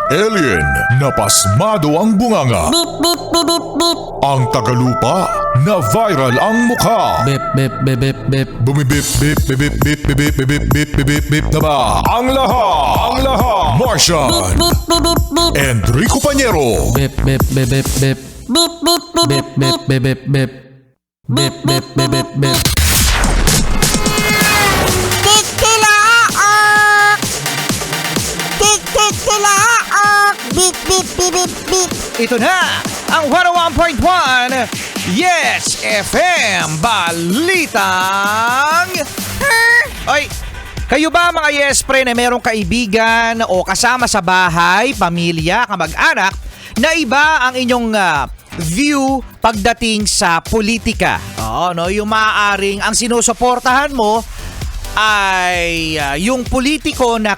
Alien na pasmado ang bunganga. Beep, beep, beep, beep, beep. Ang tagalupa na viral ang mukha. Bip, bip, bip, bip, bip. Bumibip, bip, bip, bip, bip, bip, bip, bip, bip, bip, bip na ba? Ang lahat. Martian. Beep, beep, beep, beep. Enrico Pañero. Bip, bip, bip, bip, bip. Beep, beep, beep, Bip, beep, bip, bip, bip, bip. Bip, bip, bip, bip, bip. Tik-tilaok! Tik-tik-tilaok! Beep, beep, beep, beep, beep. Ito na ang 101.1 Yes FM Balitang Oy, kayo ba mga Yes Pre na merong kaibigan o kasama sa bahay, pamilya, kamag-anak na iba ang inyong view pagdating sa politika? Oo, no, yung maaaring ang sinusuportahan mo ay yung politiko na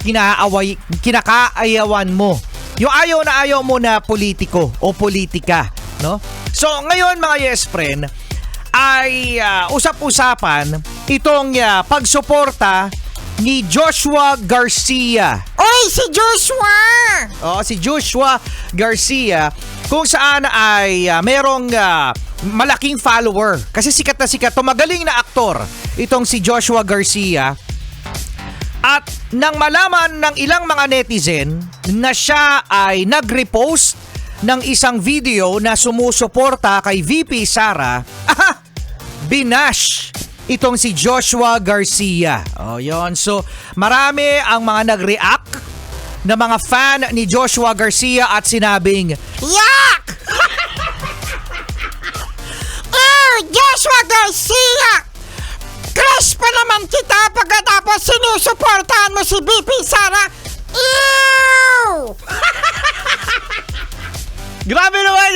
kinakaayawan mo. Yung ayaw na ayaw mo na politiko o politika, no? So, ngayon mga yes friend, ay usap-usapan itong pagsuporta ni Joshua Garcia. Oy, si Joshua! Si Joshua Garcia kung saan ay merong malaking follower. Kasi sikat na sikat, magaling na aktor itong si Joshua Garcia. At nang malaman ng ilang mga netizen na siya ay nag-repost ng isang video na sumusuporta kay VP Sara, binash itong si Joshua Garcia. Yun. So, marami ang mga nag-react na mga fan ni Joshua Garcia at sinabing, Yak! Joshua Garcia! Crush pa naman kita pagkatapos sinusuportahan mo si VP Sara. Ew! grabe naman!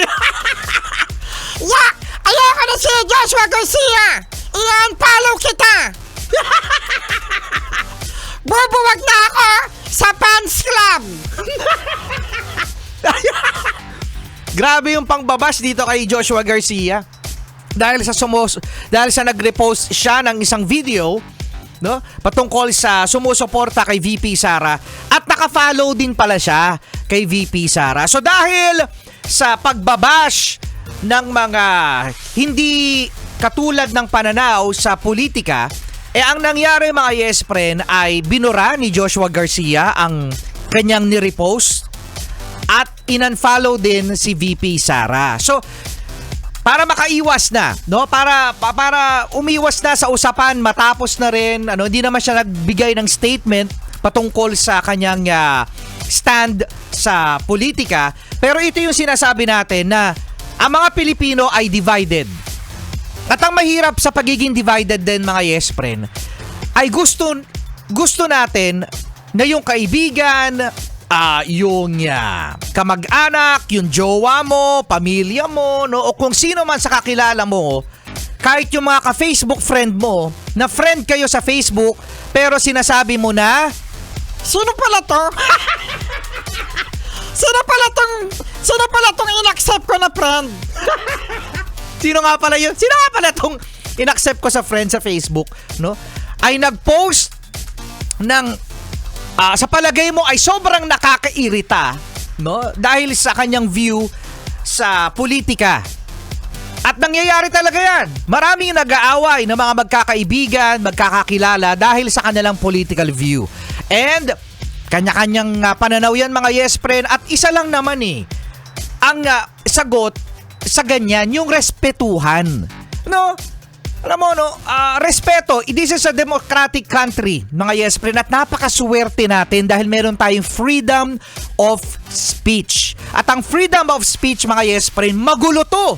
Yak! Ayoko na si Joshua Garcia! I-unfollow kita! Bubuwag na ako sa fans club! Grabe yung pangbabash dito kay Joshua Garcia. Dahil sa nag-repost siya ng isang video, no, patungkol sa sumusuporta kay VP Sara at naka-follow din pala siya kay VP Sara. So dahil sa pagbabash ng mga hindi katulad ng pananaw sa politika, ang nangyari mga yes friend ay binura ni Joshua Garcia ang kanyang ni-repost at in-unfollow din si VP Sara. So para makaiwas na, no? Para umiwas na sa usapan, matapos na rin, hindi naman siya nagbigay ng statement patungkol sa kanyang stand sa politika. Pero ito yung sinasabi natin na ang mga Pilipino ay divided. At ang mahirap sa pagiging divided din mga yes friend, ay gusto natin na yung kaibigan, yung kamag-anak, yung jowa mo, pamilya mo, no, o kung sino man sa kakilala mo, kahit yung mga ka-Facebook friend mo, na friend kayo sa Facebook, pero sinasabi mo na, Sino pala to? Sino pala tong in-accept ko na friend? Sino nga pala tong in-accept ko sa friend sa Facebook, no? Ay nag-post ng sa palagay mo ay sobrang nakakairita, no? Dahil sa kanyang view sa politika. At nangyayari talaga yan. Maraming nag-aaway ng mga magkakaibigan, magkakakilala dahil sa kanilang political view. And kanya-kanyang pananaw yan mga yes friend. At isa lang naman ang sagot sa ganyan, yung respetuhan. No? Alam mo, no, respeto, this is a democratic country, mga yes friend, at napakaswerte natin dahil meron tayong freedom of speech. At ang freedom of speech, mga yes friend, magulo to.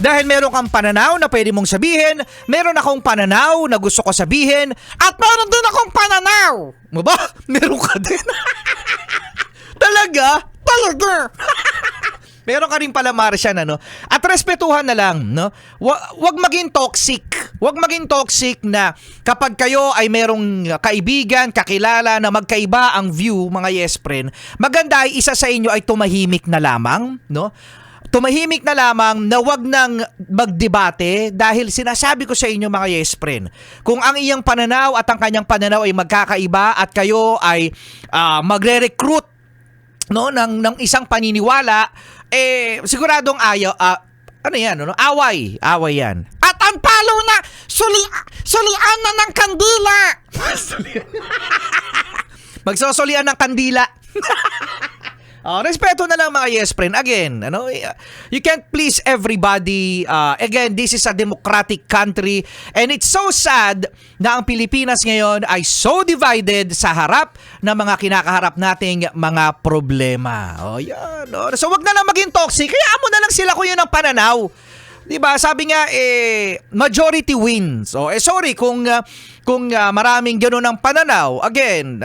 Dahil meron kang pananaw na pwede mong sabihin, meron akong pananaw na gusto ko sabihin, at meron din akong pananaw. Mo ba? Meron ka din. Talaga? Meron ka rin pala Martian, At respetuhan na lang, no? Wag maging toxic. Wag maging toxic na kapag kayo ay merong kaibigan, kakilala na magkaiba ang view, mga yes friend, maganda ay isa sa inyo ay tumahimik na lamang, no? Tumahimik na lamang na wag nang magdebate dahil sinasabi ko sa inyo mga yes friend, kung ang iyang pananaw at ang kanyang pananaw ay magkakaiba at kayo ay magre-recruit ng isang paniniwala, siguradong ano yan, no? Away yan. At ang palo na, sulian na ng kandila. Magsosolian ng kandila. Respeto na lang mga yes friend. Again, you can't please everybody. Again, this is a democratic country and it's so sad na ang Pilipinas ngayon ay so divided sa harap ng mga kinakaharap nating mga problema. Yan. So wag na lang maging toxic. Kaya mo na lang sila kung yun ang pananaw. Diba? Sabi nga, majority wins. Sorry kung maraming gano'n ang pananaw. Again,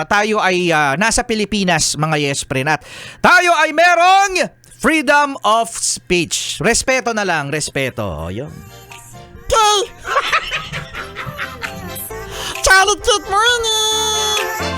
tayo ay nasa Pilipinas, mga yes friend. At tayo ay merong freedom of speech. Respeto na lang, respeto. Yun. Okay. Charlie, good morning.